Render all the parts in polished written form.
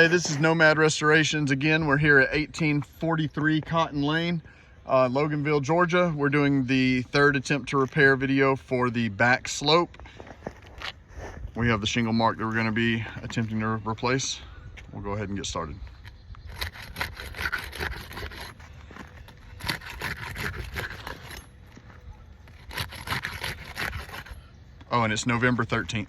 Hey, this is Nomad Restorations. Again, we're here at 1843 Cotton Lane, Loganville, Georgia. We're doing the third attempt to repair video for the back slope. We have the shingle mark that we're going to be attempting to replace. We'll go ahead and get started. Oh, and it's November 13th.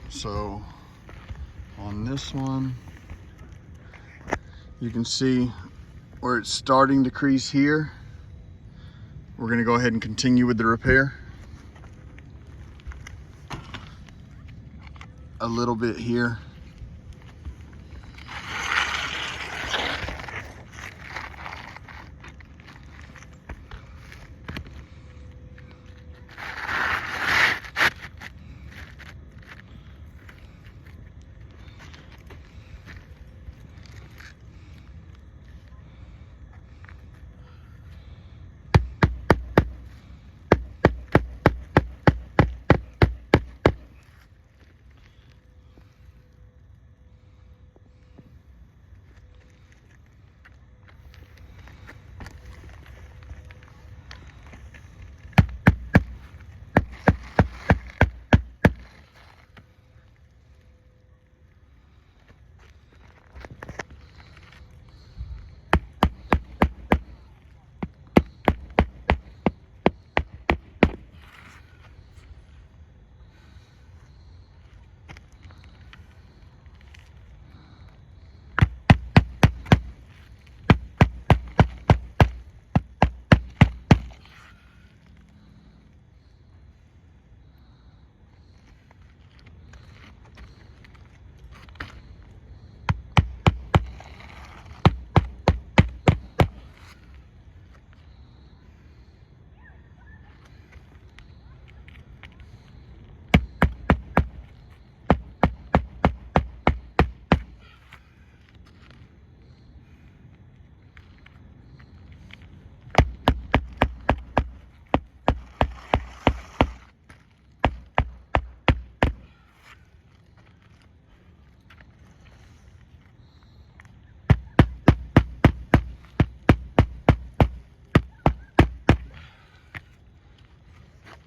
So on this one, you can see where it's starting to crease here. We're going to go ahead and continue with the repair. A little bit here.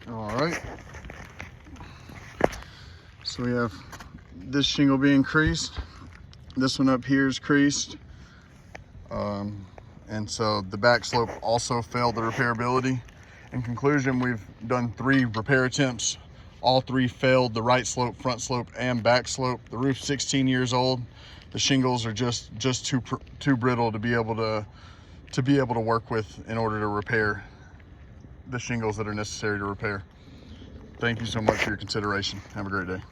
All right. So we have this shingle being creased. This one up here is creased. And so the back slope also failed the repairability. In conclusion, we've done 3 repair attempts. All 3 failed: the right slope, front slope, and back slope. The roof's 16 years old. The shingles are just too brittle to be able to work with in order to repair the shingles that are necessary to repair. Thank you so much for your consideration. Have a great day.